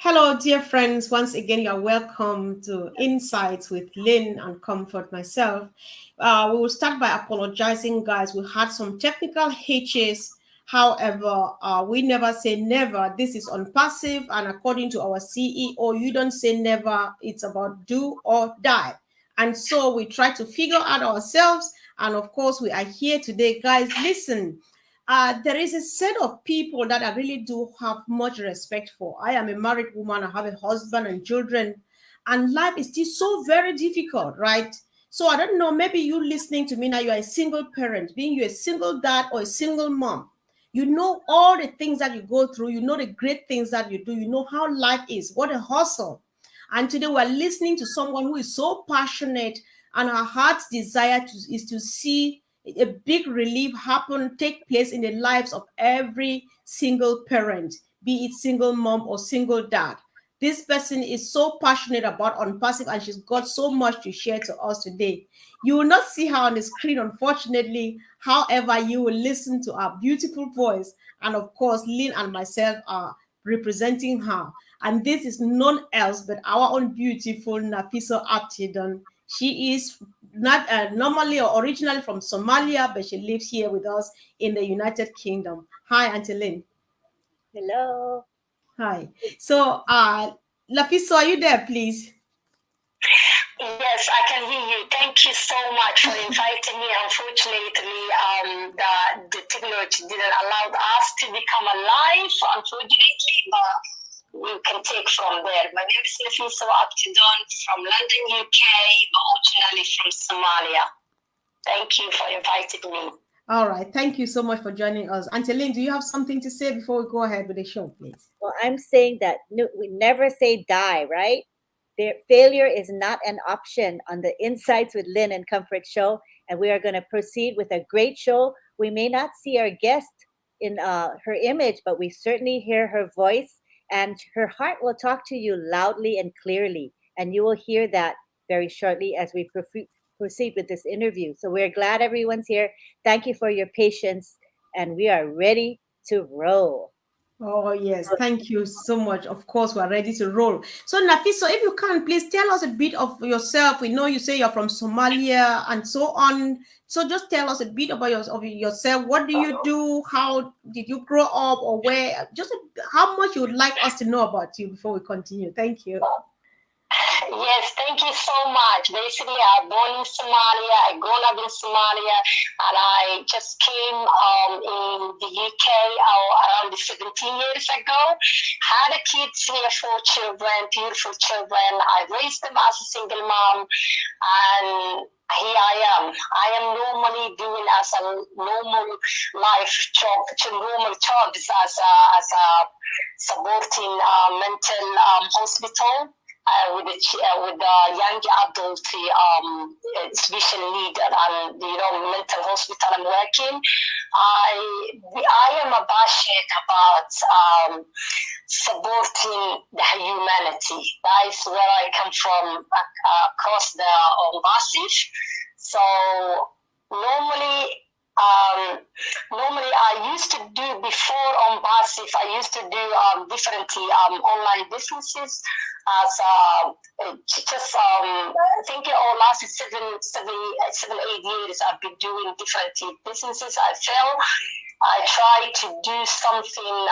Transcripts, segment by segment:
Hello, dear friends. Once again, you are welcome to Insights with Lynn and Comfort myself. We will start by apologizing, guys. We had some technical hitches. However, we never say never. This is on passive, and according to our CEO, you don't say never. It's about do or die. And so we try to figure out ourselves. And of course, we are here today, guys. Listen, there is a set of people that I really do have much respect for. I am a married woman, I have a husband and children, and life is still so very difficult, right? So I don't know, maybe you listening to me now, you are a single parent, being you a single dad or a single mom. You know all the things that you go through, you know the great things that you do, you know how life is, what a hustle. And today we're listening to someone who is so passionate, and her heart's desire is to see a big relief happen, take place in the lives of every single parent, be it single mom or single dad. This person is so passionate about ONPASSIVE, and she's got so much to share to us today. You will not see her on the screen, unfortunately. However, you will listen to her beautiful voice. And of course, Lynn and myself are representing her. And this is none else but our own beautiful Nafiso Abditon. She is not normally or originally from Somalia, but she lives here with us in the United Kingdom. Hi, Auntie Lynn. Hello. Hi. So, Nafiso, are you there, please? Yes, I can hear you. Thank you so much for inviting me. Unfortunately, the technology didn't allow us to become alive, unfortunately, but we can take from there. My name is Nafiso Abditon from London, UK, but originally from Somalia. Thank you for inviting me. All right. Thank you so much for joining us. Auntie Lynn, do you have something to say before we go ahead with the show, please? Well, I'm saying that we never say die, right? Failure is not an option on the Insights with Lynn and Comfort show. And we are going to proceed with a great show. We may not see our guest in her image, but we certainly hear her voice, and her heart will talk to you loudly and clearly. And you will hear that very shortly as we proceed with this interview. So we're glad everyone's here. Thank you for your patience, and we are ready to roll. Oh, yes. Thank you so much. Of course, we're ready to roll. So, Nafiso, if you can, please tell us a bit of yourself. We know you say you're from Somalia and so on. So, just tell us a bit about yourself. What do you do? How did you grow up, or where? Just how much you would like us to know about you before we continue. Thank you. Yes, thank you so much. Basically, I was born in Somalia. I grew up in Somalia, and I just came in the UK around 17 years ago. Had a kids here, 4 children, beautiful children. I raised them as a single mom, and here I am. I am normally doing as a normal life job, normal jobs as a supporting mental hospital. With the young adult special need and mental hospital I'm working. I am a passionate about supporting the humanity. That is where I come from, across the ONPASSIVE. So normally I used to do before ONPASSIVE. I used to do different online businesses. Just thinking last 8 years I've been doing different businesses. I try to do something,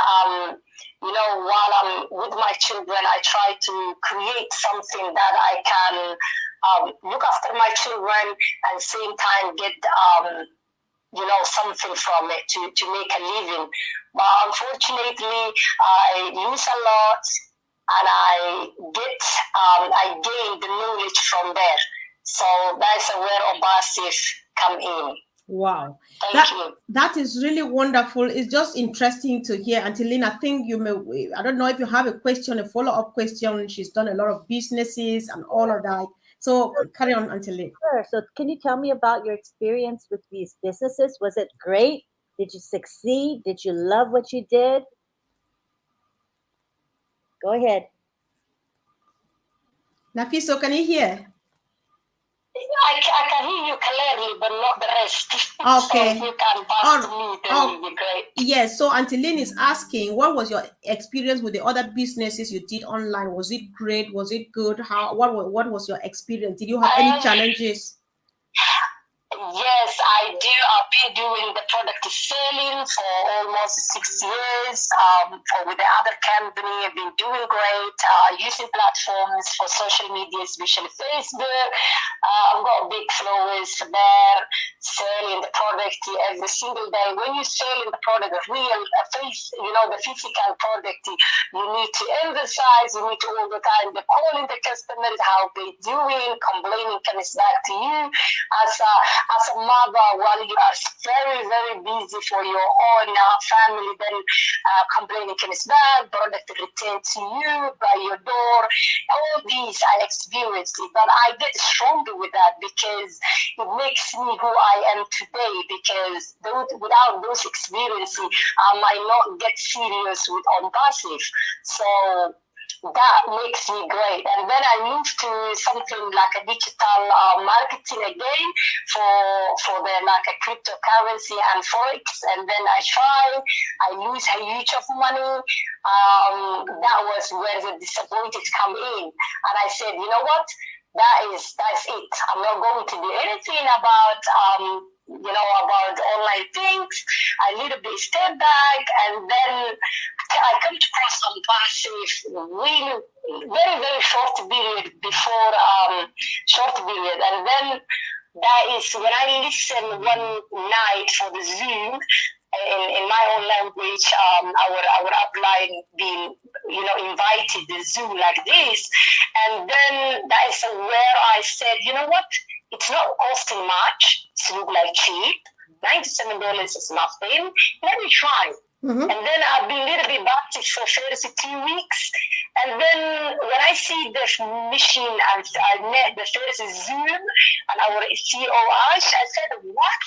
while I'm with my children. I try to create something that I can look after my children and same time get something from it to make a living. But unfortunately, I lose a lot, and I gain the knowledge from there. So that's where ONPASSIVE come in. Wow. Thank you. That is really wonderful. It's just interesting to hear. Auntie Lynn, I think I don't know if you have a question, a follow-up question. She's done a lot of businesses and all of that. So carry on, Auntie Lynn. Sure. So can you tell me about your experience with these businesses? Was it great? Did you succeed? Did you love what you did? Go ahead. Nafiso, can you hear? I can hear you clearly, but not the rest. Okay. So if you can pass to me, that would be great. Yes. So Auntie Lynn is asking, what was your experience with the other businesses you did online? Was it great? Was it good? What was your experience? Did you have any challenges? Yes, I do. I've been doing the product selling for almost 6 years. With the other company, I've been doing great, using platforms for social media, especially Facebook. I've got big followers there, selling the product every single day. When you selling the product, the real face, the physical product, you need to emphasize, you need to all the time, the calling the customers, how they doing, complaining comes back to you as a mother, while you are very, very busy for your own family, then complaining comes back, product returned to you by your door. All these I experienced it, but I get stronger with that because it makes me who I am today. Because without those experiences, I might not get serious with ONPASSIVE. So that makes me great. And then I moved to something like a digital marketing again for the like a cryptocurrency and forex. And then I lose a huge of money. That was where the disappointed come in. And I said, you know what? That's it. I'm not going to do anything about about online things. I little bit step back, and then I come across ONPASSIVE really very, very short period before and then that is when I listen one night for the Zoom in my own language, our upline being invited the Zoom like this, and then that is where I said, you know what, it's not costing much, it's look like cheap, $97 is nothing, let me try. And then I've been a little bit batty for 32 weeks. And then when I see the mission and I met the first Zoom and our CEO Ash, I said, what?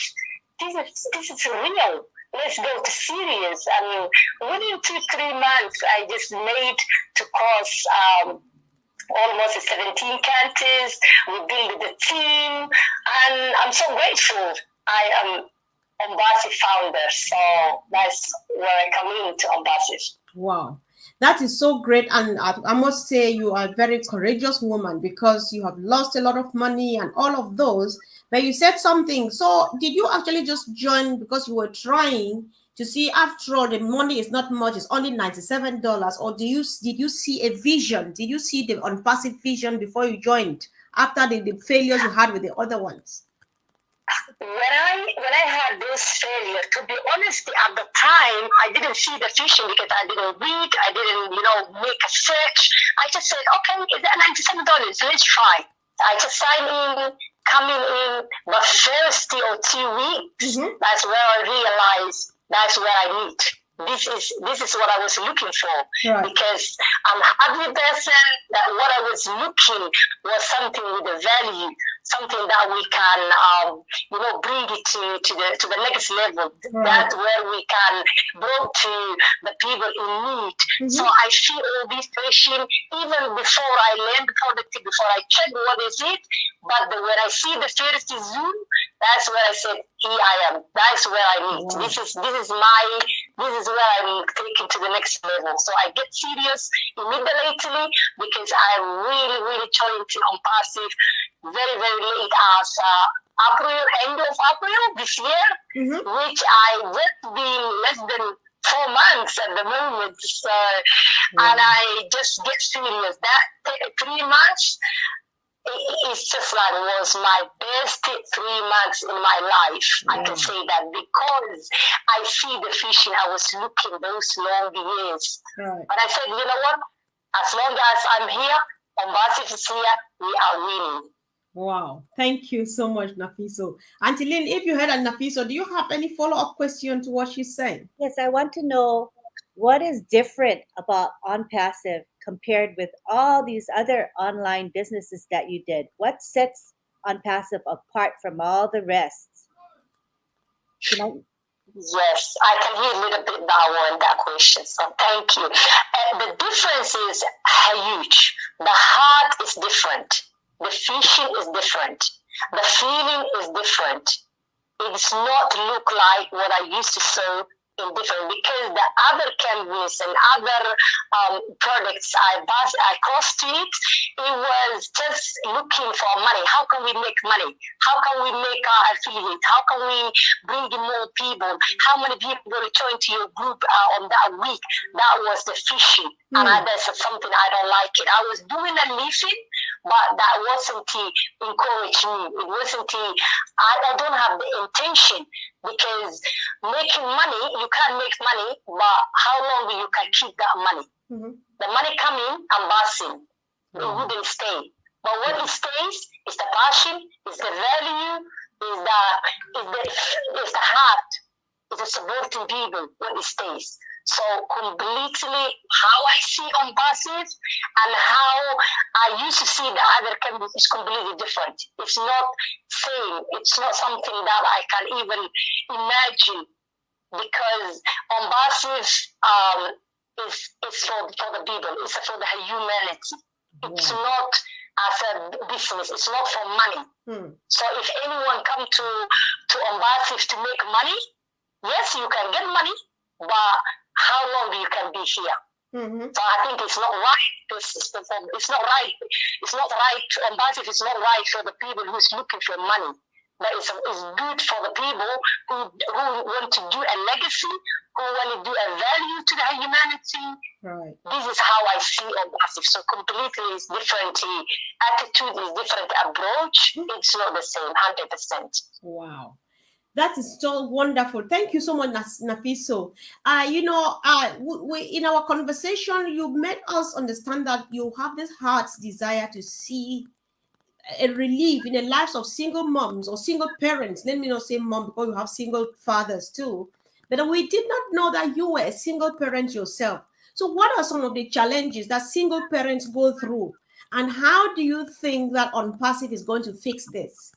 This is real. Let's go to serious. And within 2-3 months, I just made to cross almost 17 countries. We built the team, and I'm so grateful. I am ONPASSIVE founder, so that's where I come into ONPASSIVE. Wow, that is so great, and I must say you are a very courageous woman because you have lost a lot of money and all of those. But you said something. So did you actually just join because you were trying to see, after all, the money is not much, it's only $97, or did you see a vision? Did you see the ONPASSIVE vision before you joined, after the failures you had with the other ones? When I had this failure, to be honest, at the time, I didn't see the vision because I didn't read, I didn't, make a search. I just said, okay, it's $97, so let's try. I just signed in, coming in, but first or 2 weeks, that's where I realized that's where I need. This is what I was looking for, right. Because I'm happy person that what I was looking was something with a value, something that we can bring it to the next level. Right. That's where we can bring to the people in need. So I feel all this passion even before I learn the product, before I check what is it. But when I see the first Zoom, that's where I said, here I am. That's where I need. Wow. This is where I'm taking to the next level. So I get serious immediately because I really, really joined ONPASSIVE very, very late as end of April this year, which I just been less than 4 months at the moment. So, and I just get serious. That 3 months, it's just like was my best 3 months in my life. I can say that because I see the vision I was looking those long years. Right. But I said, you know what? As long as I'm here, ONPASSIVE is here, we are winning. Wow. Thank you so much, Nafiso. Auntie Lynn, if you heard Nafiso, do you have any follow-up question to what she's saying? Yes, I want to know what is different about ONPASSIVE compared with all these other online businesses that you did. What sets ONPASSIVE apart from all the rest? Yes, I can hear a little bit now on that question, so thank you. The difference is huge. The heart is different. The vision is different. The feeling is different. It's not look like what I used to sew in different, because the other canvas and other products I crossed to it, it was just looking for money. How can we make money? How can we make our affiliate? How can we bring in more people? How many people will join to your group on that week? That was the fishing. And that's something I don't like it. I was doing a leafing, but that wasn't to encourage me. It wasn't to, I don't have the intention, because making money, you can't make money, but how long you can keep that money? The money coming and passing, it wouldn't stay. But what it stays is the passion, is the value, is the heart, is the supporting people when it stays. So completely how I see ONPASSIVE and how I used to see the other canvas is completely different. It's not same. It's not something that I can even imagine, because ONPASSIVE is for the people. It's for the humanity. It's not as a business. It's not for money. So if anyone come to ONPASSIVE to make money, yes, you can get money, but how long you can be here? So I think it's not right. It's not right. It's not right. ONPASSIVE is not right for the people who's looking for money. But it's good for the people who want to do a legacy, who want to do a value to the humanity. Right. This is how I see ONPASSIVE. So completely is different. Attitude is different. Approach. It's not the same. 100%. Wow. That is so wonderful. Thank you so much, Nafiso. We in our conversation, you made us understand that you have this heart's desire to see a relief in the lives of single moms or single parents. Let me not say mom, because you have single fathers too. But we did not know that you were a single parent yourself. So what are some of the challenges that single parents go through? And how do you think that ONPASSIVE is going to fix this?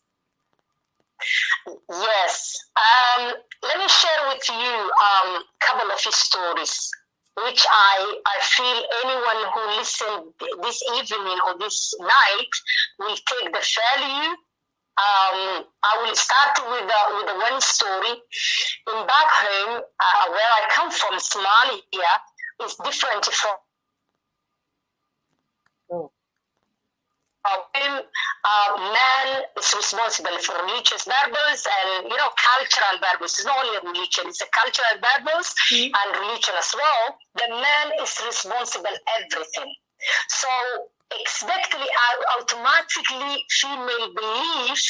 Yes. Let me share with you a couple of stories, which I feel anyone who listened this evening or this night will take the value. I will start with the one story. In back home, where I come from, Somalia, is different from man is responsible for religious barriers and cultural barriers. It's not only religion; it's a cultural barriers and religion as well. The man is responsible everything. So expectedly, automatically, female believe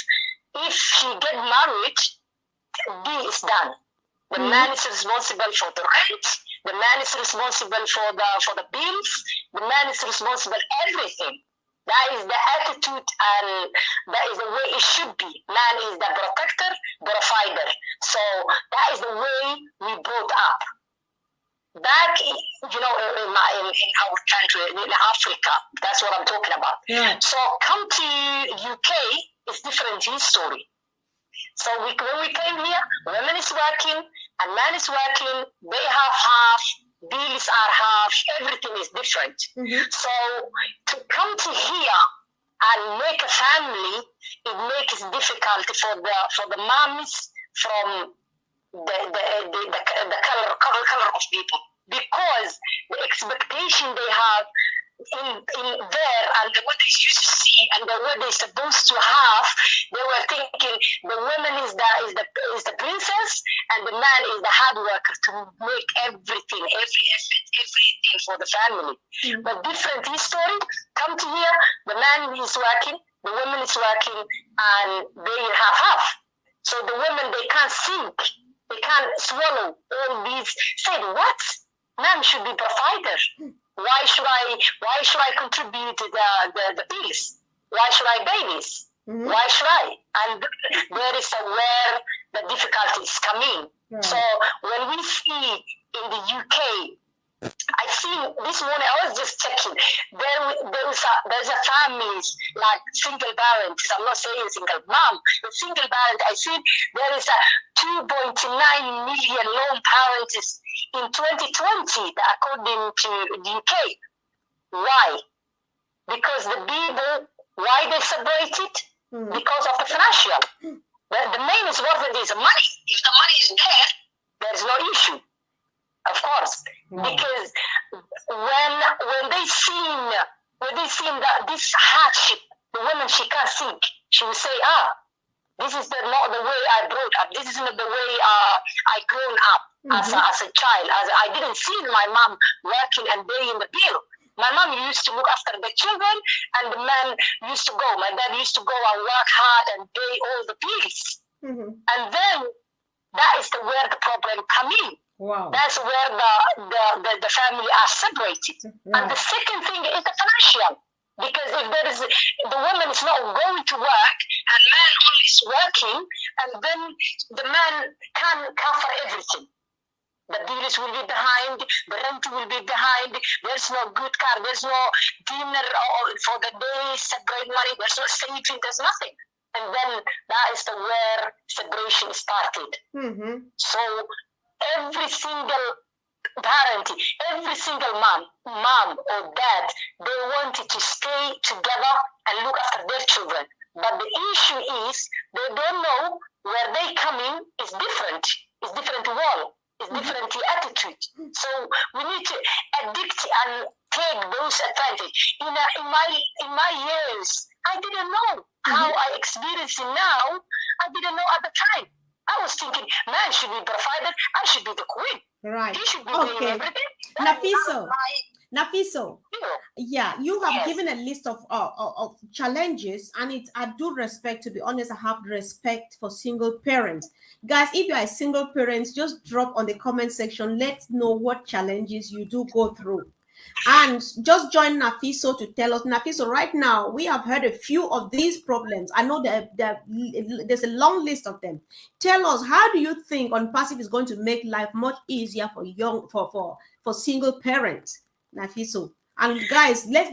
if she get married, B is done. The man is responsible for the rent. The man is responsible for the bills. The man is responsible everything. That is the attitude, and that is the way it should be. Man is the protector, provider. So that is the way we brought up. Back, in our country, in Africa, that's what I'm talking about. Yeah. So come to UK, it's different history. So when we came here, women is working and man is working. They have half. Bills are half, everything is different. So to come to here and make a family, it makes it difficult for the moms from the color of people, because the expectation they have in there and what they used to see and what they're supposed to have, they were thinking the woman is the princess and the man is the hard worker to make everything, every effort, everything for the family. But different history. Come to here, the man is working, the woman is working, and they have half. So the women, they can't sink, they can't swallow all these. Say what? Man should be provider. Why should I contribute to the bills? Why should I pay this? Why should I? And there is where the difficulties come in. Right. So when we see in the UK, I see this morning, I was just checking, there's a families like single parents. I'm not saying single mom, but single parent. I see there is a 2.9 million lone parents in 2020, according to the UK. Why? Because the people, why they separated? because of the financial. The main is worth is money. If the money is there is no issue, of course. Because when they seen that this hardship, the woman she can't think, she will say, this is not the way I brought up. This is not the way I grown up as a child. As I didn't see my mom working and paying the bill. My mom used to look after the children, and the man used to go. My dad used to go and work hard and pay all the bills. And then that is where the problem come in. Wow. That's where the family are separated. And the second thing is the financial. Because if the woman is not going to work and man only is working, and then the man can cover everything. The bills will be behind, the rent will be behind, there's no good car, there's no dinner for the day, separate money, there's no saving, there's nothing. And then that is where separation started. So every single parent, every single mom or dad, they wanted to stay together and look after their children. But the issue is they don't know where they come in is different. It's different world. It's different attitude. So we need to addict and take those advantage. In my years, I didn't know how I experience it now. I didn't know at the time. I was thinking, man should be provided. I should be the queen. Right. He should be doing everything. Nafiso, yeah, you have given a list of challenges, and I do respect, to be honest, I have respect for single parents. Guys, if you are a single parent, just drop on the comment section. Let's know what challenges you do go through. And just join Nafiso to tell us. Nafiso, right now, we have heard a few of these problems. I know that there's a long list of them. Tell us, how do you think ONPASSIVE is going to make life much easier for single parents? Nafiso. And guys, let's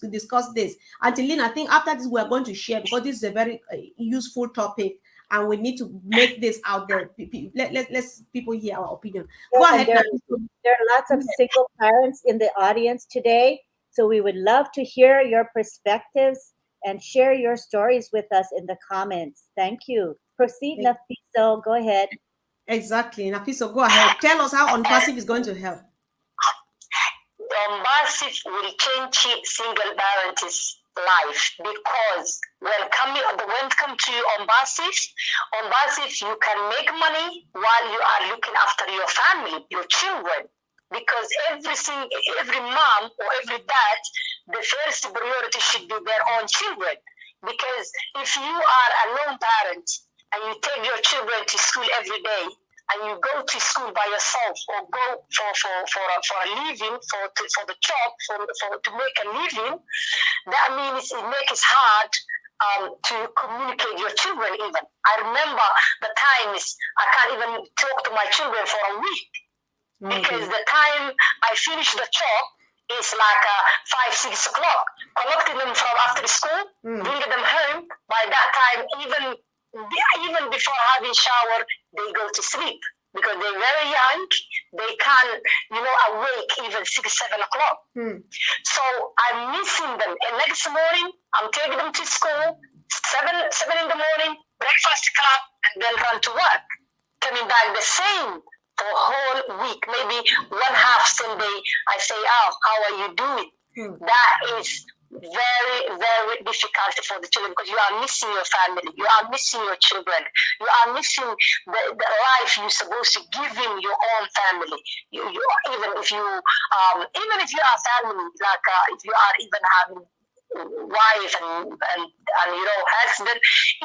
discuss this. Until Lynn, I think after this we're going to share, because this is a very useful topic, and we need to make this out there. Let's people hear our opinion. Go ahead. There are lots of single parents in the audience today, so we would love to hear your perspectives and share your stories with us in the comments. Thank you. Proceed, Nafiso. Go ahead. Exactly, Nafiso. Go ahead. Tell us how ONPASSIVE is going to help. ONPASSIVE will change single parents' life, because when it comes to ONPASSIVE, you can make money while you are looking after your family, your children. Because every mom or every dad, the first priority should be their own children. Because if you are a lone parent and you take your children to school every day, and you go to school by yourself, or go for a living, for the job, to make a living, that means it makes it hard to communicate your children even. I remember the times I can't even talk to my children for a week, because the time I finish the job is like 5, 6 o'clock. Collecting them from after school, bringing them home. By that time, even before having shower, they go to sleep, because they're very young. They can't, awake even 6, 7 o'clock. So I'm missing them. And next morning, I'm taking them to school, 7 in the morning, breakfast club, and then run to work. Coming back the same for a whole week, maybe one half Sunday. I say, how are you doing? That is very, very difficult for the children, because you are missing your family, you are missing your children, you are missing the life you're supposed to give in your own family. Even if you are family, if you are even having wife and husband,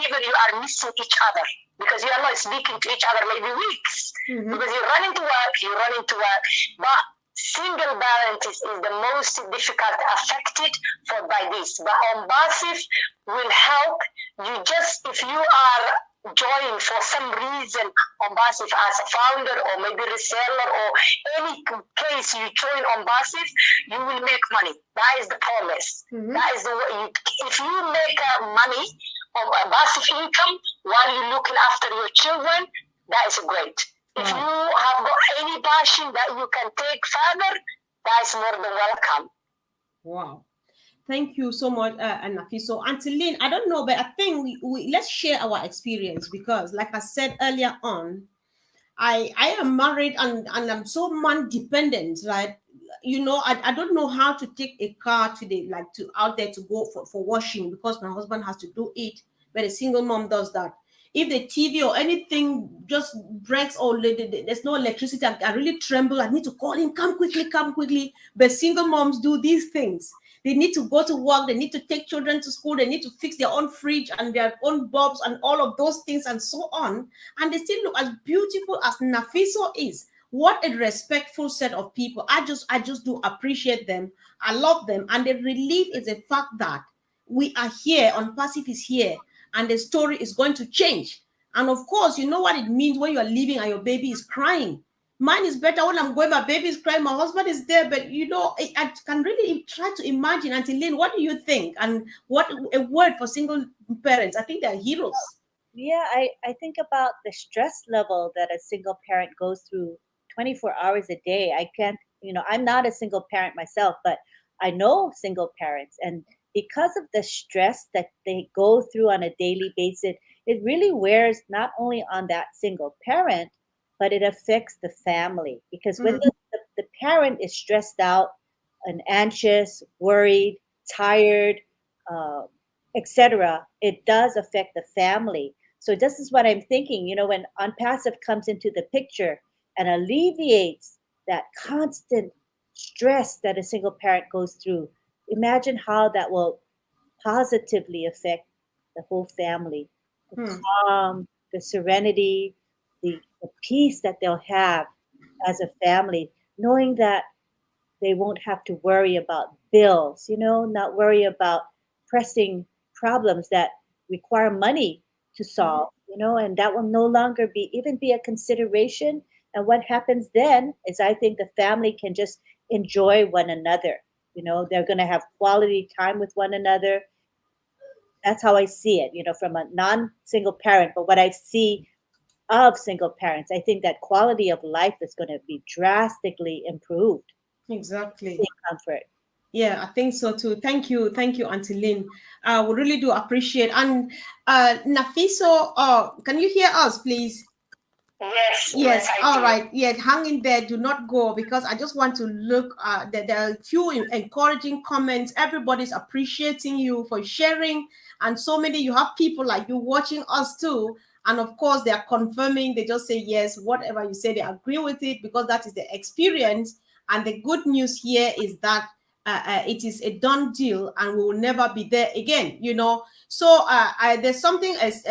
even you are missing each other, because you are not speaking to each other maybe weeks, because you're running to work, but single parents is the most difficult affected by this. But ONPASSIVE will help you. Just if you are joined for some reason ONPASSIVE as a founder, or maybe reseller, or any case you join ONPASSIVE, you will make money. That is the promise. That is the way. If you make money or passive income while you're looking after your children, that is great. If you have got any passion that you can take further, that is more than welcome. Wow. Thank you so much, Nafiso. Auntie Lynn, I don't know, but I think let's share our experience because, like I said earlier on, I am married and I'm so man dependent, right? I don't know how to take a car today, like to out there to go for washing because my husband has to do it, but a single mom does that. If the TV or anything just breaks or there's no electricity, I really tremble. I need to call him, come quickly, come quickly. But single moms do these things. They need to go to work, they need to take children to school, they need to fix their own fridge and their own bulbs and all of those things and so on, and they still look as beautiful as Nafiso is. What a respectful set of people. I just do appreciate them. I love them. And the relief is the fact that we are here, ONPASSIVE is here, and the story is going to change. And of course, you know what it means when you are leaving and your baby is crying. Mine is better when I'm going, my baby is crying, my husband is there, but I can really try to imagine. Auntie Lynn, what do you think? And what a word for single parents. I think they're heroes. Yeah, I think about the stress level that a single parent goes through 24 hours a day. I can't, I'm not a single parent myself, but I know single parents. And because of the stress that they go through on a daily basis, it really wears not only on that single parent, but it affects the family. Because when the parent is stressed out and anxious, worried, tired, uh, etc., it does affect the family. So this is what I'm thinking, when ONPASSIVE comes into the picture and alleviates that constant stress that a single parent goes through, imagine how that will positively affect the whole family. The calm, the serenity, the peace that they'll have as a family, knowing that they won't have to worry about bills, not worry about pressing problems that require money to solve, and that will no longer be a consideration. And what happens then is I think the family can just enjoy one another. They're going to have quality time with one another. That's how I see it, from a non-single parent. But what I see of single parents, I think that quality of life is going to be drastically improved. Exactly. Comfort. Yeah, I think so too. Thank you, Auntie Lynn. We really do appreciate. And Nafiso, can you hear us, please? Yes, I all do. right. Yeah, hang in there. Do not go because I just want to look. There are a few encouraging comments. Everybody's appreciating you for sharing, and so many. You have people like you watching us too, and of course they are confirming. They just say yes, whatever you say, they agree with it because that is the experience. And the good news here is that it is a done deal, and we will never be there again. So there's something as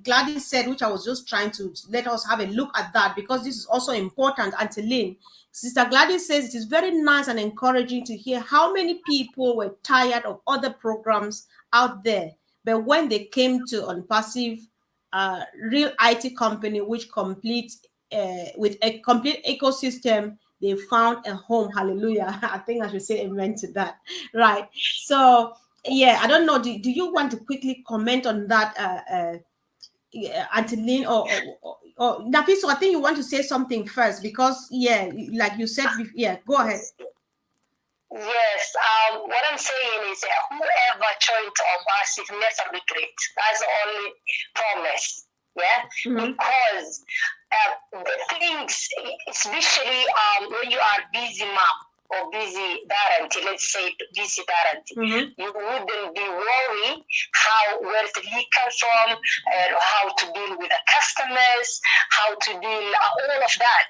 Gladys said, which I was just trying to let us have a look at that because this is also important. Auntie Lynn, Sister Gladys says it is very nice and encouraging to hear how many people were tired of other programs out there, but when they came to ONPASSIVE, real IT company which with a complete ecosystem, they found a home. Hallelujah. I think I should say amen to that. Right. So yeah, I don't know. Do you want to quickly comment on that, Auntie Lynn or Nafiso? I think you want to say something first because like you said, go ahead. Yes, what I'm saying is whoever joined ONPASSIVE never regret. That's the only promise. Yeah, because the things, especially when you are busy mom or busy parent, let's say busy parent, you wouldn't be worried where the leak comes from, how to deal with the customers, how to deal all of that.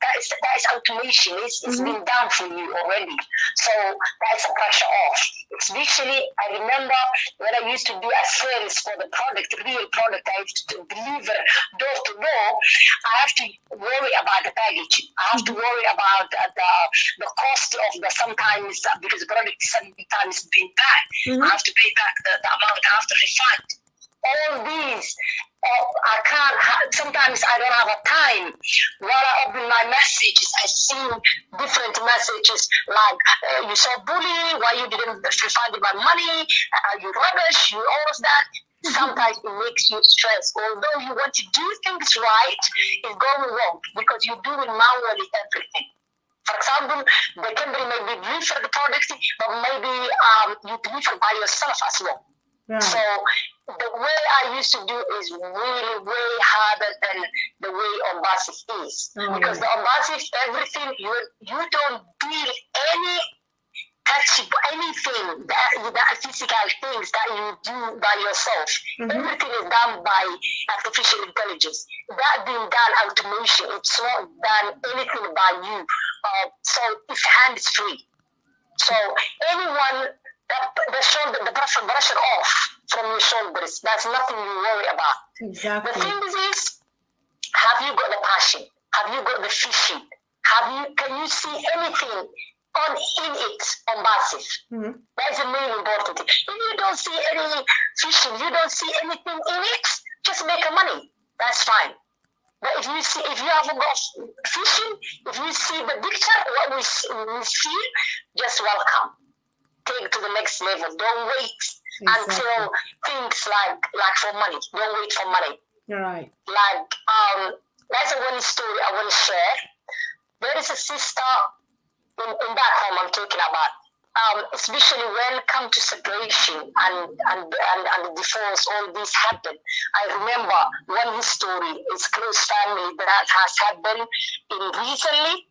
That is automation. It's been done for you already. So that's a pressure off. Especially, I remember when I used to do a sales for the product, real product, I used to deliver door to door. I have to worry about the packaging. I have to worry about the cost of the sometimes, because the product sometimes being packed. I have to pay back the amount. I have to refund. All these, I can't, sometimes I don't have a time. While I open my messages, I see different messages like, you saw bullying, why you didn't refund my money, you rubbish, you all of that. Sometimes it makes you stressed. Although you want to do things right, it's going wrong because you're doing manually everything For example, the company may be deliver the product, but maybe you deliver by yourself as well. Right. So the way I used to do is really way harder than the way ONPASSIVE is. Because the ONPASSIVE, everything, you don't deal touch anything, that physical things that you do by yourself. Everything is done by artificial intelligence. That being done automation, it's not done anything by you. So it's hands free. So anyone, the pressure off from your shoulders. That's nothing you worry about. Exactly. The thing is, have you got the passion? Have you got the vision? Can you see anything in it ONPASSIVE? That's the main important thing. If you don't see any vision, you don't see anything in it, just make money. That's fine. But if you haven't got vision, if you see the picture, what we see, just welcome. Take it to the next level. Don't wait until things like for money. Don't wait for money. You're right. Like that's one story I want to share. There is a sister in back home I'm talking about. Especially when it comes to separation and divorce, all this happened. I remember one story, it's close family that has happened recently.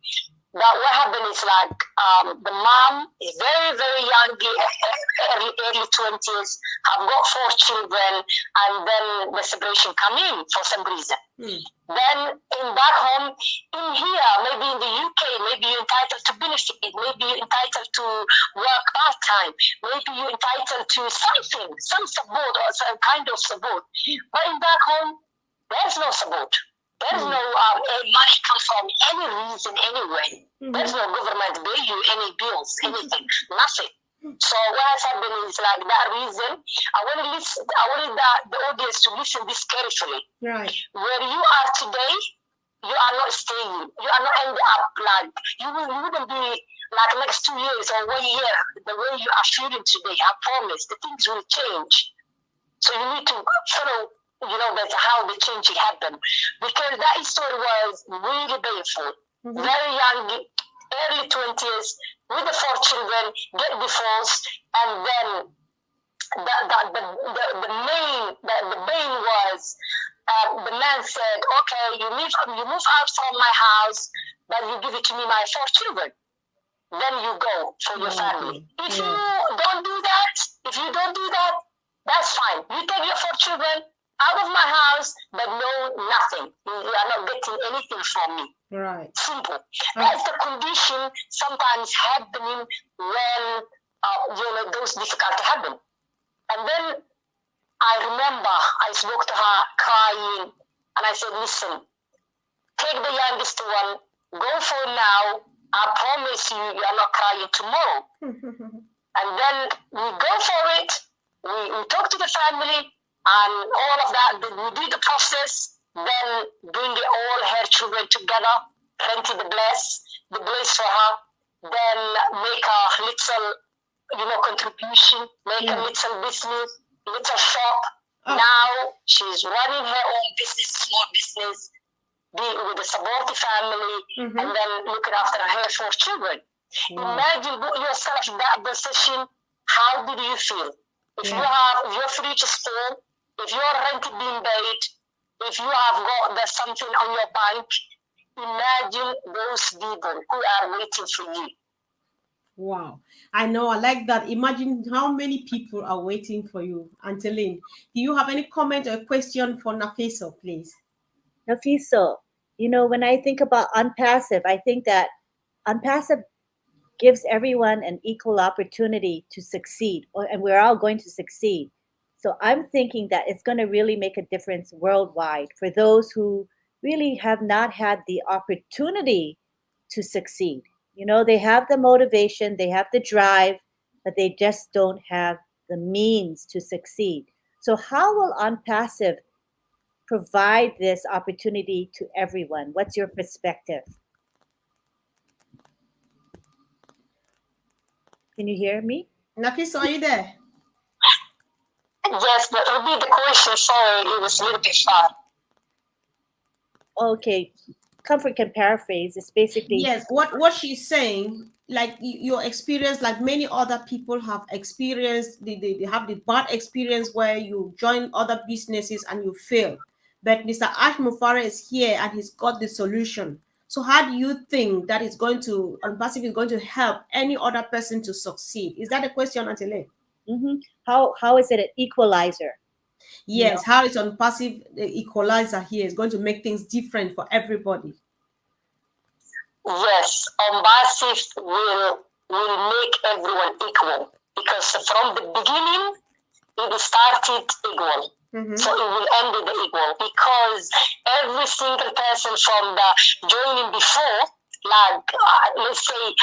That what happened is like the mom is very, very young, early 20s, have got 4 children, and then the separation come in for some reason. Then in back home, in here, maybe in the UK, maybe you're entitled to benefit, maybe you're entitled to work part-time, maybe you're entitled to something, some support or some kind of support. But in back home, there's no support. There's no money comes from any reason, anyway. There's no government pay you any bills, anything, nothing. So what has happened is like that reason. I wanted the audience to listen this carefully. Right. Where you are today, you are not staying. You are not end up like you wouldn't be like next 2 years or 1 year the way you are feeling today. I promise the things will change. So you need to follow. That's how the changing happened. Because that story was really painful. Very young, early 20s, with the 4 children, get divorced, and then the main was the man said, okay, you move out from my house, but you give it to me, my 4 children. Then you go for your family. If you don't do that, that's fine. You take your 4 children out of my house, but nothing. You are not getting anything from me. Right. Simple. That's the condition sometimes happening when those difficulties happen. And then I remember I spoke to her crying, and I said, listen, take the youngest one, go for now. I promise you are not crying tomorrow. And then we go for it. We talk to the family. And all of that, we do the process, then bring all her children together, rent the place for her, then make a little, contribution, make a little business, little shop. Now she's running her own business, small business, with a supportive family, and then looking after her 4 children. Imagine put yourself in that position. How do you feel? If your fridge is full, if your rent is being paid, if you have got something on your bank, imagine those people who are waiting for you. Wow. I know. I like that. Imagine how many people are waiting for you. Auntie Lynn, do you have any comment or question for Nafiso, please? Nafiso, when I think about ONPASSIVE, I think that ONPASSIVE gives everyone an equal opportunity to succeed, and we're all going to succeed. So I'm thinking that it's going to really make a difference worldwide for those who really have not had the opportunity to succeed. They have the motivation, they have the drive, but they just don't have the means to succeed. So how will ONPASSIVE provide this opportunity to everyone? What's your perspective? Can you hear me? Nafiso, are you there? Yes, but repeat the question. Sorry, it was a little bit far. Okay. Comfort can paraphrase. It's basically, yes, what she's saying, like your experience, like many other people have experienced, they have the bad experience where you join other businesses and you fail. But Mr. Ash Mufara is here and he's got the solution. So how do you think that is going to, ONPASSIVE is going to help any other person to succeed? Is that a question, Antele? how is it an equalizer? Yes, how is ONPASSIVE the equalizer here is going to make things different for everybody? Yes, ONPASSIVE will make everyone equal, because from the beginning it started equal. So it will end with the equal, because every single person from the joining before, like let's say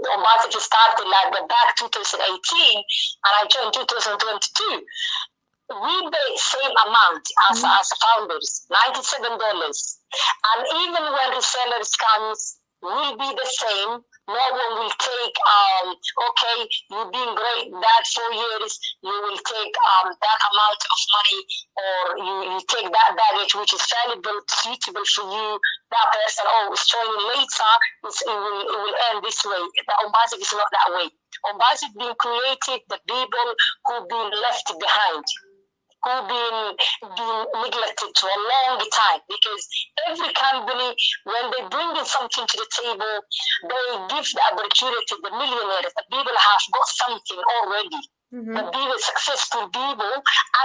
ONPASSIVE started like back 2018 and I joined 2022. We pay same amount as founders, $97. And even when resellers comes, will be the same. No one will take, okay, you've been great that 4 years, you will take that amount of money, or you take that baggage which is valuable, suitable for you. That person, is joining later, it will end this way. The ONPASSIVE is not that way. ONPASSIVE being created, the people who've been left behind, who've been neglected for a long time, because every company, when they bring in something to the table, they give the opportunity, the millionaires, the people have got something already. The people, successful people,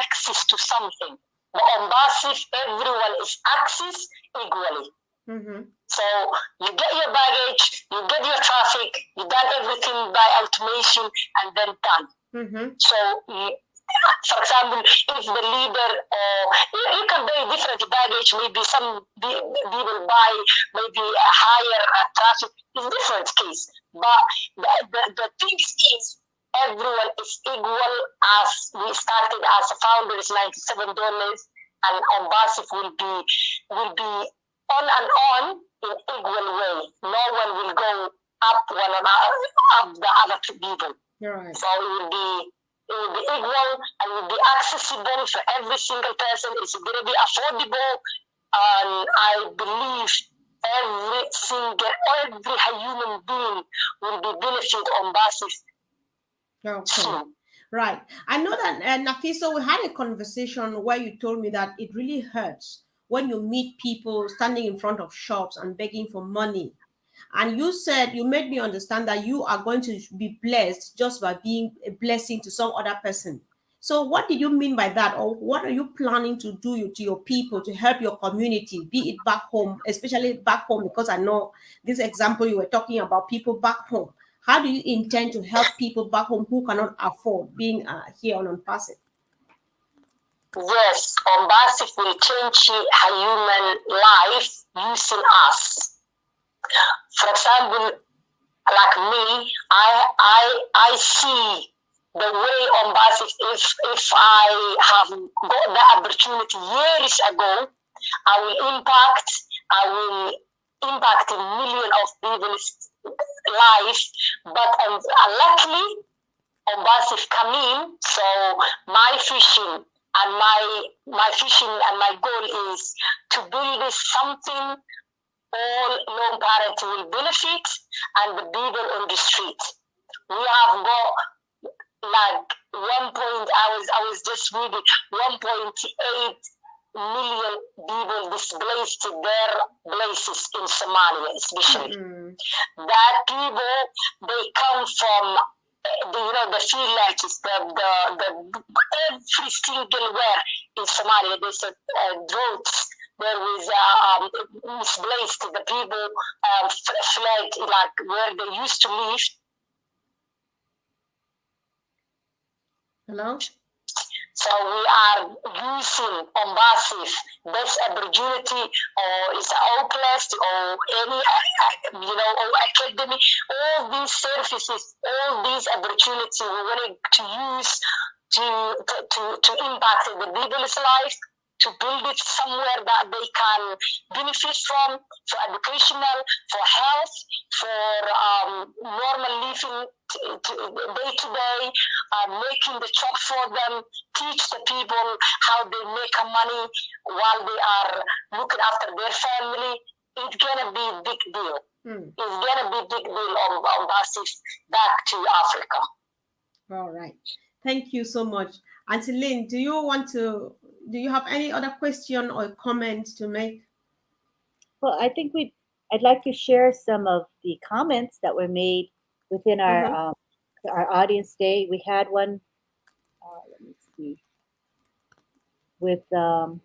access to something. But ONPASSIVE, everyone is access equally. So you get your baggage, you get your traffic, you done everything by automation, and then done. So for example, if the leader, you can buy different baggage, maybe some people buy maybe a higher traffic, it's a different case. But the thing is, everyone is equal. As we started as a founder is $97, and ONPASSIVE will be on and on in equal way. No one will go up one another, up the other people. Right. So it will be equal, and will be accessible for every single person. It's going to be affordable, and I believe every human being will be benefit ONPASSIVE. Okay. Right. I know that, Nafiso, we had a conversation where you told me that it really hurts when you meet people standing in front of shops and begging for money. And you said, you made me understand that you are going to be blessed just by being a blessing to some other person. So what did you mean by that? Or what are you planning to do to your people to help your community, be it back home, especially back home, because I know this example you were talking about people back home. How do you intend to help people back home who cannot afford being here on ONPASSIVE? Yes, ONPASSIVE will change a human life using us. For example, like me, I see the way ONPASSIVE, if I have got the opportunity years ago, I will impact a million of people's life. But luckily, ONPASSIVE come in, so my vision and my goal is to build something all lone parents will benefit, and the people on the street. We have got like I was just reading 1.8 million people displaced their places in Somalia, especially. That people, they come from the villages, the every single where in Somalia there's droughts. There was misplaced, the people fled like where they used to live. Hello? So we are using ONPASSIVE best opportunity, or is hopeless, or any or academy, all these services, all these opportunities we wanted to use to impact the people's life, to build it somewhere that they can benefit from, for educational, for health, for normal living day to day, making the job for them, teach the people how they make money while they are looking after their family. it's gonna be a big deal. Hmm. It's gonna be a big deal on passive back to Africa. All right. Thank you so much. Auntie Lynn, do you have any other question or comment to make? Well, I think I'd like to share some of the comments that were made within our audience day. We had one, let me see, with, oh,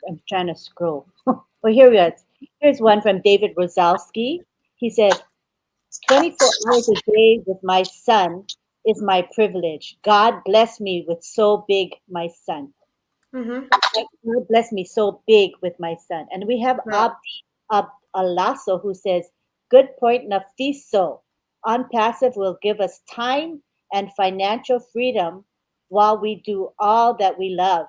I'm trying to scroll. Well, here we are. Here's one from David Rosalski. He said, 24 hours a day with my son is my privilege. God bless me with so big my son. Mm-hmm. God bless me so big with my son. And we have Right. Alasso who says, good point, Nafiso. ONPASSIVE will give us time and financial freedom while we do all that we love,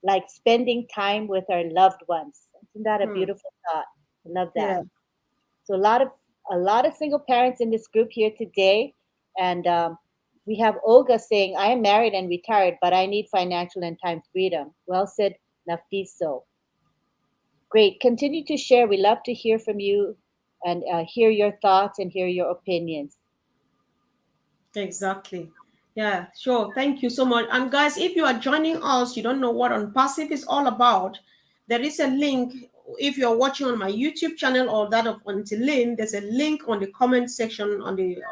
like spending time with our loved ones. Isn't that a Hmm. beautiful thought? I love that. Yeah. So a lot of single parents in this group here today, and we have Olga saying, "I am married and retired, but I need financial and time freedom." Well said, Nafiso. Great. Continue to share. We love to hear from you and hear your thoughts and hear your opinions. Exactly. Yeah, sure. Thank you so much. And guys, if you are joining us, you don't know what ONPASSIVE is all about, there is a link. If you're watching on my YouTube channel or that of Auntie Lynn, there's a link on the comment section on the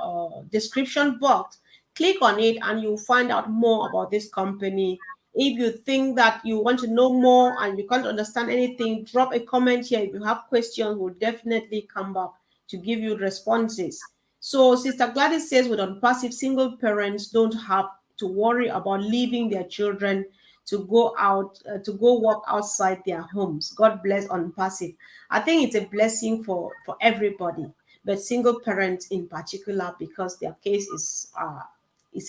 description box. Click on it and you'll find out more about this company. If you think that you want to know more and you can't understand anything, drop a comment here. If you have questions, we'll definitely come back to give you responses. So Sister Gladys says with ONPASSIVE, single parents don't have to worry about leaving their children to go out, to go work outside their homes. God bless ONPASSIVE. I think it's a blessing for everybody, but single parents in particular, because their case is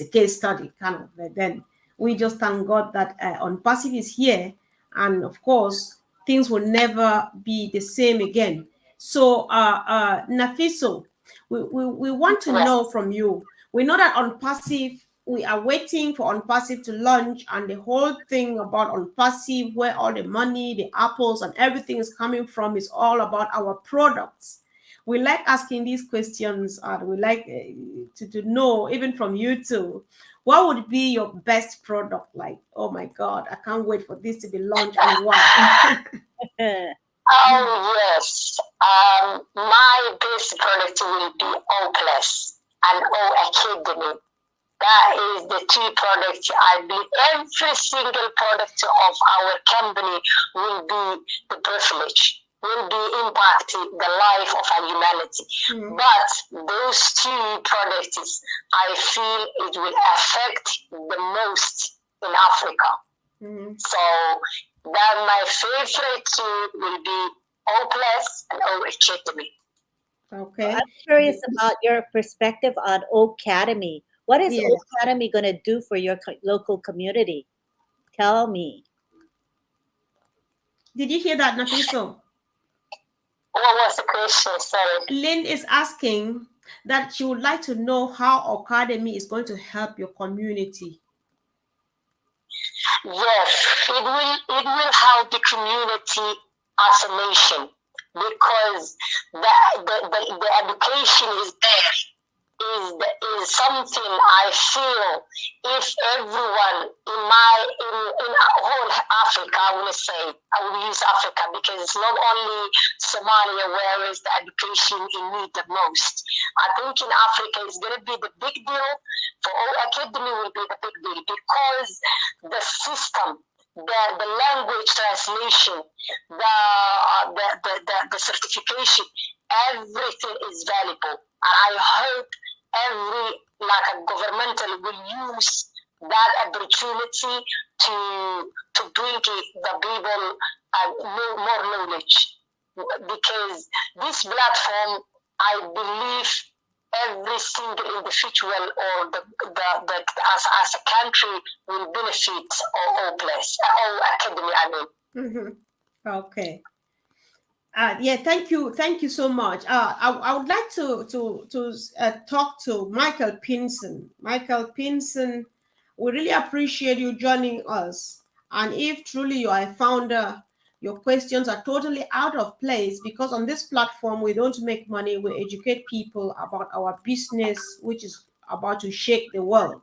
a case study kind of. But then we just thank God that ONPASSIVE is here, and of course things will never be the same again. So Nafiso, we want to know from you. We know that ONPASSIVE, we are waiting for ONPASSIVE to launch, and the whole thing about ONPASSIVE, where all the money, the apples, and everything is coming from, is all about our products. We like asking these questions, and we like to know, even from you too, what would be your best product? Like, oh my God, I can't wait for this to be launched, and why? Oh yes, my best product will be O Plus and O Academy. That is the two products I believe every single product of our company will be the privilege, will be impacting the life of our humanity. Mm. But those two products, I feel it will affect the most in Africa. Mm. So that my favorite two will be O Plus and O Academy. Okay. I'm curious about your perspective on Academy. What is Yes. Academy going to do for your local community? Tell me. Did you hear that, Nafiso? What was the question? Sorry. Lynn is asking that she would like to know how Academy is going to help your community. Yes, it will help the community as a nation because the education is there. Is something I feel if everyone in whole Africa, I will say, I will use Africa because it's not only Somalia where is the education in need the most. I think in Africa it's going to be the big deal. For all academy will be the big deal because the system, the language translation, the certification, everything is valuable. And I hope every like a governmental will use that opportunity to bring the people more knowledge because this platform I believe every single individual or the as a country will benefit all place all academy I mean. Mm-hmm. Okay. Yeah, thank you so much. I would like to talk to Michael Pinson. Michael Pinson, we really appreciate you joining us. And if truly you are a founder, Your questions are totally out of place, because on this platform, we don't make money. We educate people about our business, which is about to shake the world.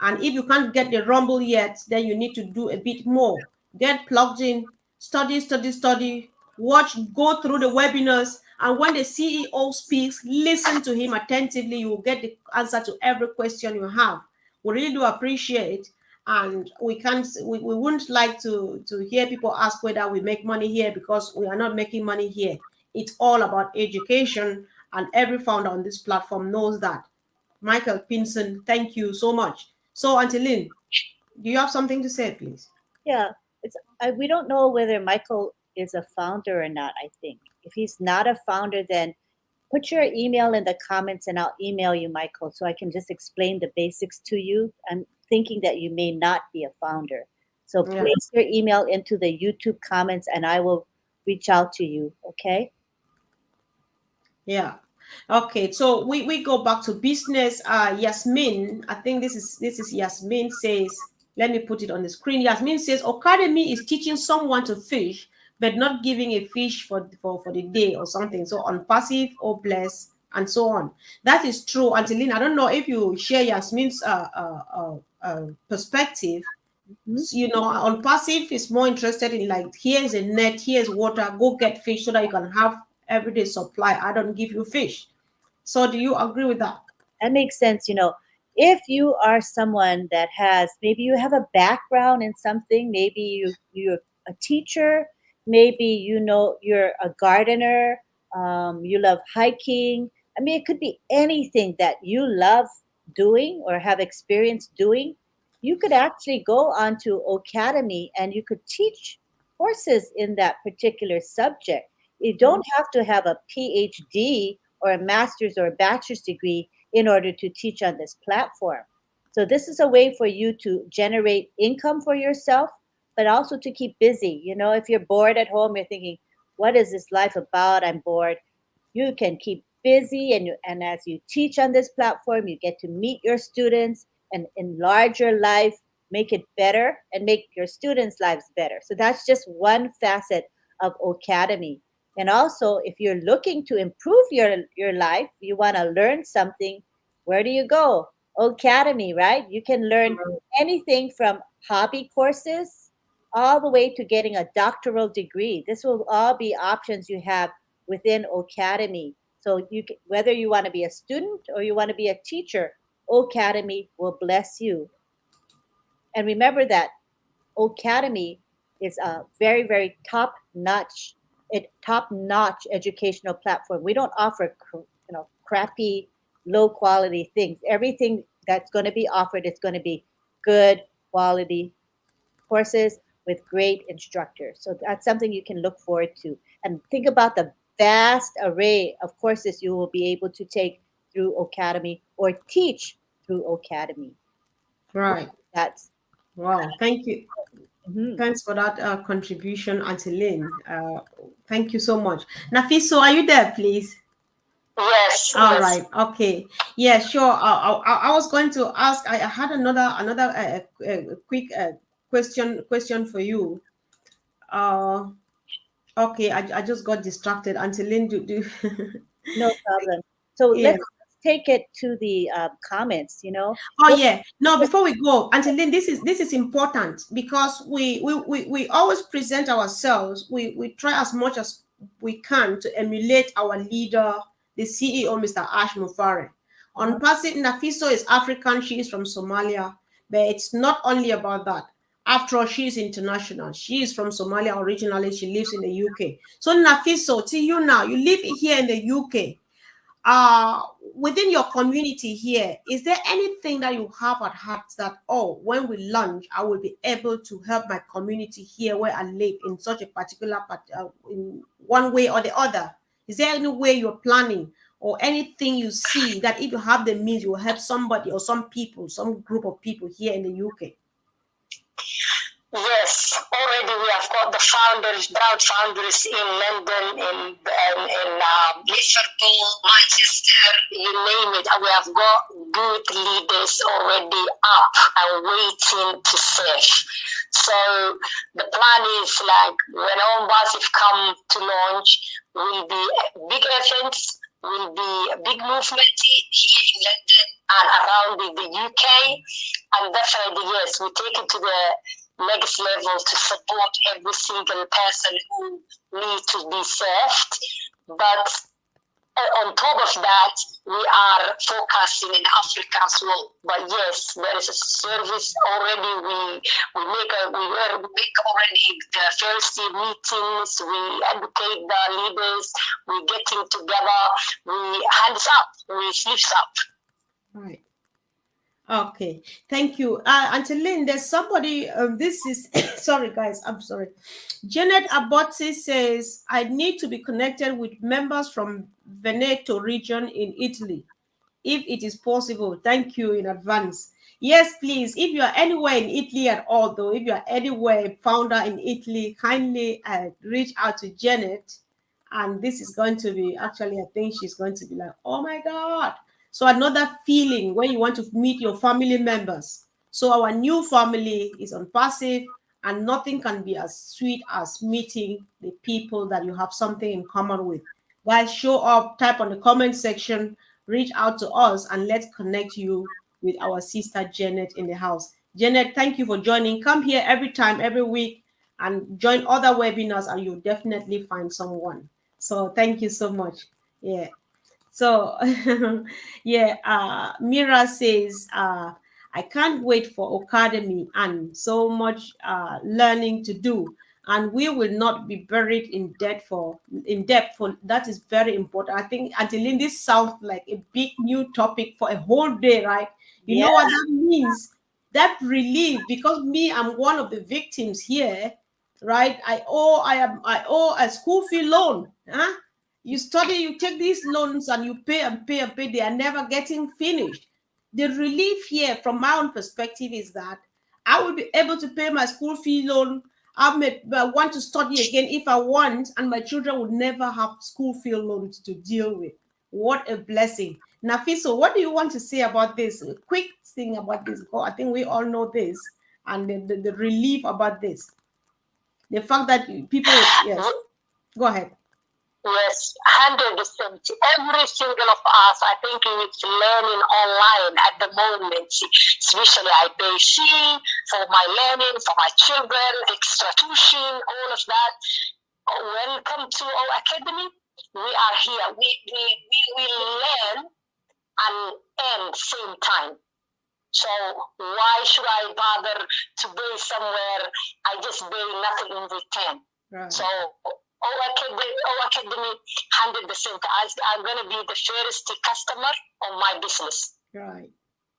And if you can't get the rumble yet, then you need to do a bit more. Get plugged in, study, study, study, watch, go through the webinars. And when the CEO speaks, listen to him attentively. You will get the answer to every question you have. We really do appreciate, and we wouldn't like to hear people ask whether we make money here, because we are not making money here. It's all about education, and every founder on this platform knows that. Michael Pinson, thank you so much. So, Auntie Lynn, do you have something to say, please? Yeah, we don't know whether Michael is a founder or not. I think if he's not a founder, then put your email in the comments and I'll email you, Michael, so I can just explain the basics to you. I'm thinking that you may not be a founder. So place your email into the YouTube comments and I will reach out to you, okay? Yeah. Okay, so we go back to business. Yasmin, I think this is Yasmin says, let me put it on the screen. Yasmin says, Academy is teaching someone to fish, but not giving a fish for the day or something. So on passive or bless and so on. That is true. Angelina, I don't know if you share Yasmin's perspective. You know, on passive is more interested in, like, here's a net, here's water, go get fish so that you can have everyday supply. I don't give you fish. So do you agree with that? That makes sense. You know, if you are someone that has, maybe you have a background in something, maybe you're a teacher, maybe you're a gardener, you love hiking. I mean, it could be anything that you love doing or have experience doing. You could actually go onto Academy and you could teach courses in that particular subject. You don't have to have a PhD or a master's or a bachelor's degree in order to teach on this platform. So this is a way for you to generate income for yourself, but also to keep busy. You know, if you're bored at home, you're thinking, what is this life about? I'm bored. You can keep busy, and as you teach on this platform, you get to meet your students and enlarge your life, make it better, and make your students' lives better. So that's just one facet of Academy. And also, if you're looking to improve your life, you want to learn something, where do you go? Academy, right? You can learn anything from hobby courses all the way to getting a doctoral degree. This will all be options you have within Academy. So whether you want to be a student or you want to be a teacher, Academy will bless you. And remember that Academy is a very, very top-notch educational platform. We don't offer crappy, low quality things. Everything that's going to be offered is going to be good quality courses with great instructors. So that's something you can look forward to. And think about the vast array of courses you will be able to take through Academy or teach through Academy. Right. That's wow. Thank you. Thanks for that contribution, Auntie Lynn. Thank you so much. Nafiso, are you there, please? Yes. All right. Okay. Yeah, sure. I was going to ask. I had another quick question for you. Okay. I just got distracted. Auntie Lynn, do no problem. So yeah. let's take it to the comments. Oh yeah. No, before we go, Auntie Lynn, this is important, because we always present ourselves. We try as much as we can to emulate our leader, the CEO, Mr. Ash Mufare. On passive, Nafiso is African. She is from Somalia, but it's not only about that. After all, she is international. She is from Somalia originally. She lives in the UK. So Nafiso, to you now, you live here in the UK. Within your community here, is there anything that you have at heart that, when we launch, I will be able to help my community here where I live in such a particular in one way or the other? Is there any way you're planning, or anything you see that if you have the means, you will help somebody or some people, some group of people here in the UK? Yes, already we have got the founders, proud founders in London, in Liverpool, Manchester, you name it. We have got good leaders already up and waiting to serve. So the plan is like when ONPASSIVE come to launch, will be big events, will be a big movement here in London and around in the UK. And definitely, yes, we take it to the next level to support every single person who needs to be served. But on top of that, we are focusing in Africa as well. But yes, there is a service already. We make already the first meetings. We educate the leaders. We getting together. We hands up. We sleeves up. Right. Okay, thank you. Auntie Lynn, there's somebody, this is, sorry guys, I'm sorry. Janet Abotsi says, I need to be connected with members from Veneto region in Italy, if it is possible. Thank you in advance. Yes, please, if you are anywhere in Italy at all, though, if you are anywhere founder in Italy, kindly reach out to Janet. And this is going to be, actually, I think she's going to be like, oh my God. So another feeling when you want to meet your family members. So our new family is ONPASSIVE, and nothing can be as sweet as meeting the people that you have something in common with. Guys, show up, type on the comment section, reach out to us, and let's connect you with our sister Janet in the house. Janet, thank you for joining. Come here every time, every week, and join other webinars, and you'll definitely find someone. So thank you so much. Yeah. So, yeah, Mira says, I can't wait for Academy and so much learning to do. And we will not be buried in depth for that is very important. I think until in this sounds like a big new topic for a whole day, right? You know what that means? That relief, because me, I'm one of the victims here, right? I owe a school fee loan. Huh? You study, you take these loans and you pay and pay and pay. They are never getting finished. The relief here, from my own perspective, is that I will be able to pay my school fee loan. I want to study again if I want, and my children would never have school fee loans to deal with. What a blessing. Nafiso, what do you want to say about this? A quick thing about this. I think we all know this, and the relief about this. The fact that people, yes, go ahead. Yes, 100%. Every single of us, I think it's learning online at the moment. Especially I pay fee for my learning, for my children, extra tuition, all of that. Welcome to our academy. We are here. We will learn and earn same time. So why should I bother to pay somewhere? I just pay nothing in return. Right. So our academy, 100%. I'm going to be the first customer of my business. Right.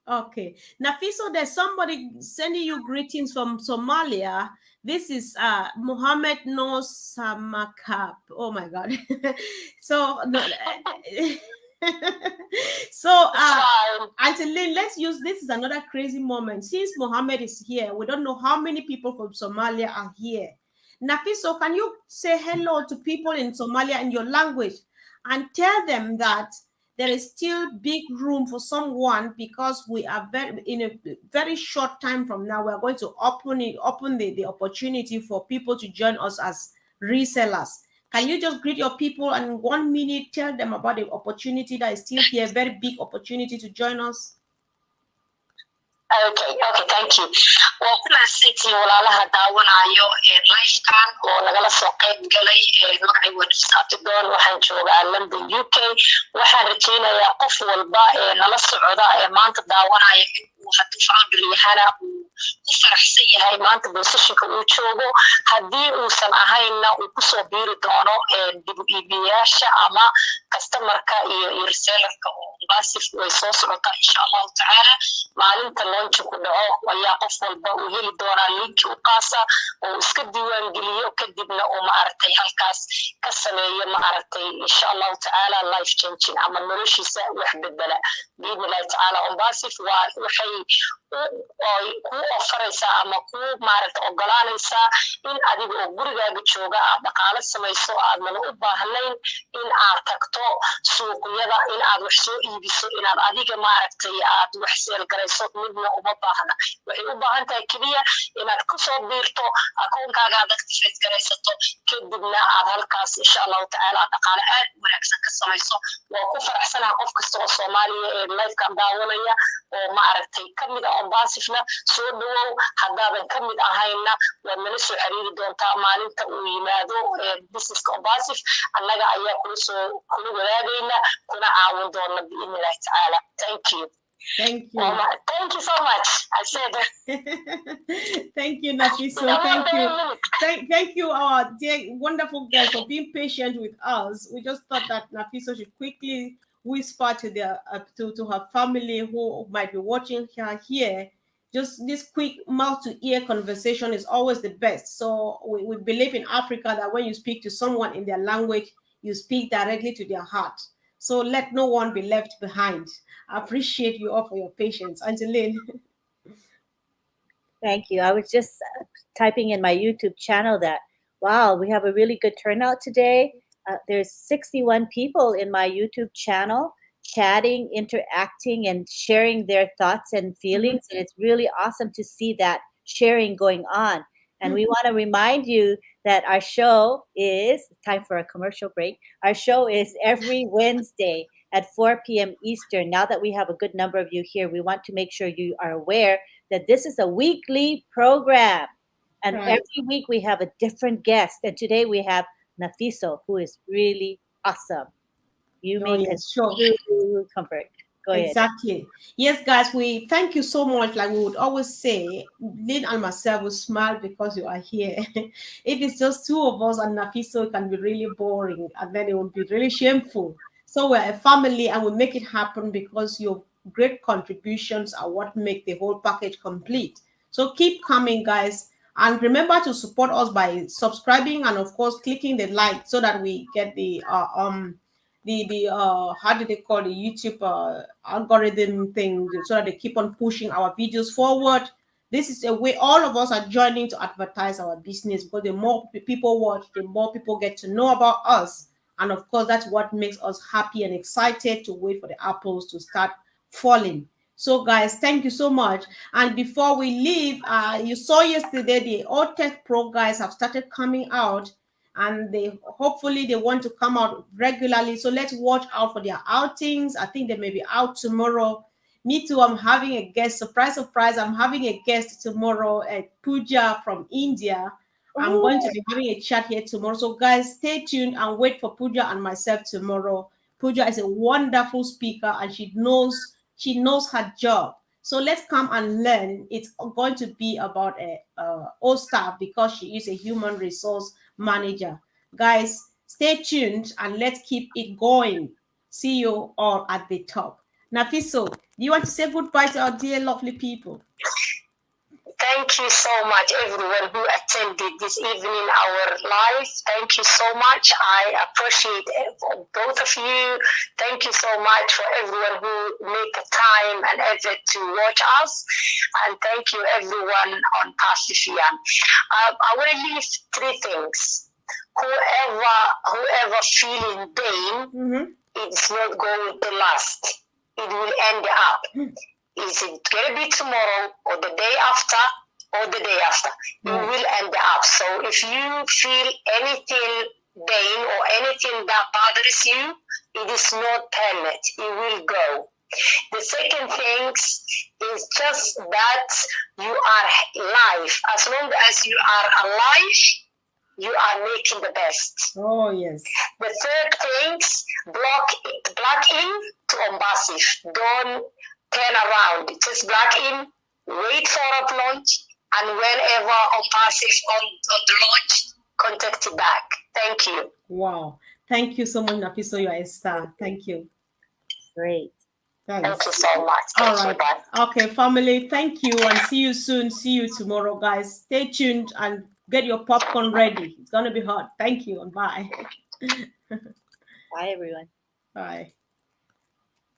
Okay. Nafiso, there's somebody sending you greetings from Somalia. This is Mohammed No Samakap. Oh my God. So no. So Auntie Lynn, let's use this is another crazy moment. Since Mohammed is here, we don't know how many people from Somalia are here. Nafiso, can you say hello to people in Somalia in your language and tell them that there is still big room for someone, because we are in a very short time from now, we are going to open the opportunity for people to join us as resellers. Can you just greet your people and in 1 minute tell them about the opportunity that is still here, very big opportunity to join us? Okay, thank you. Waa ku mahadsantihiin walaalaha daawanayo live-kan oo nagala soo qayb galay. Magacaygu waa Nafiso Abditon, waxaan joogaa London, UK. Waxaan rajaynayaa qof walba nala socda maanta daawanaya inuu hadduu founder yahana uu ku faraxsan yahay maanta positionka uu joogo. Haddii uusan ahaynna uu kusoo biiri doono dib u iibiyaasha ama customerka iyo resellerka oo ONPASSIVE way soo socotaa insha Allahu tacaala. Maalinta launch ku dhaco ayaa qof walba uu heli doonaa link u qaasa oo iska diiwaan geliyo, kadibna uu maaragtay halkaas ka sameeyo maaragtay insha Allahu tacaala life changing ama noloshiisa wax bedela biidnillahi tacaala. ONPASSIVE waxay ku ofaraysaa ama ku maaragta ogolaanaysaa in adiga oo gurigaaga jooga aad dhaqaale samayso aadnana u baahnayn in aad tagto suuqyada in aad wax soo iibiso inaad adiga maaragtay aad wax seelgarayso midna uma baahna waxay u baahan tahay keliya inaad kusoo biirto akoonkaaga aad activate garaysato kadibna aad halkaas insha allahu tacaala dhaqaale aad u wanaagsan ka samayso waa ku faraxsanaha qof kasta oo soomaaliya ee livekan daawanaya oo maaragtay kamid ah ONPASSIVE-na soo dhawow haddaadan kamid ahayna waad nala soo xiriiri doontaa maalinta uu yimaado businesska ONPASSIVE annaga ayaa kula wadaagayna kuna caawin doona biidni illahi tacaala thank you. Thank you. Thank you so much. I said. Thank you, Nafiso. Thank you. Thank you, our dear, wonderful guest, for being patient with us. We just thought that Nafiso should quickly whisper to to her family who might be watching her here. Just this quick mouth-to-ear conversation is always the best. So we believe in Africa that when you speak to someone in their language, you speak directly to their heart. So let no one be left behind. I appreciate you all for your patience. Auntie Lynn. Thank you. I was just typing in my YouTube channel that, wow, we have a really good turnout today. There's 61 people in my YouTube channel chatting, interacting, and sharing their thoughts and feelings. And it's really awesome to see that sharing going on. And we want to remind you that our show is, time for a commercial break, our show is every Wednesday at 4 p.m. Eastern. Now that we have a good number of you here, we want to make sure you are aware that this is a weekly program. And every week we have a different guest. And today we have Nafiso, who is really awesome. You may comfort. Go ahead. Exactly. Yes, guys, we thank you so much. Like we would always say, Lynn and myself will smile because you are here. If it's just two of us and Nafiso, it can be really boring and then it would be really shameful. So we're a family and we make it happen because your great contributions are what make the whole package complete. So keep coming, guys. And remember to support us by subscribing and of course clicking the like so that we get the how do they call the YouTube algorithm thing so that they keep on pushing our videos forward. This is a way all of us are joining to advertise our business, because the more people watch, the more people get to know about us. And of course, that's what makes us happy and excited to wait for the apples to start falling. So guys, thank you so much. And before we leave, you saw yesterday the Old Tech Pro guys have started coming out, and they hopefully they want to come out regularly. So let's watch out for their outings. I think they may be out tomorrow. Me too, I'm having a guest, surprise, I'm having a guest tomorrow at Pooja from India. I'm going to be having a chat here tomorrow. So guys, stay tuned and wait for Pooja and myself tomorrow. Pooja is a wonderful speaker and she knows her job. So let's come and learn. It's going to be about all staff, because she is a human resource manager. Guys, stay tuned and let's keep it going. See you all at the top. Nafiso, do you want to say goodbye to our dear lovely people? Thank you so much, everyone who attended this evening our live. Thank you so much. I appreciate both of you. Thank you so much for everyone who make the time and effort to watch us. And thank you, everyone on ONPASSIVE. I want to leave three things. Whoever feeling pain, it's not going to last. It will end up. Is it going to be tomorrow or the day after or the day after? It will end up. So if you feel anything pain or anything that bothers you, it is not permanent. It will go. The second thing is just that you are alive. As long as you are alive, you are making the best. Oh, yes. The third thing, block in to ONPASSIVE. Don't turn around. Just block in, wait for a launch, and whenever ONPASSIVE on the launch, contact you back. Thank you. Wow. Thank you so much, Nafiso. You are a star. Thank you. Great. Thanks. Thank you so much. All right. Okay, family. Thank you, and see you soon. See you tomorrow, guys. Stay tuned and get your popcorn ready. It's gonna be hot. Thank you, and bye. Bye, everyone. Bye.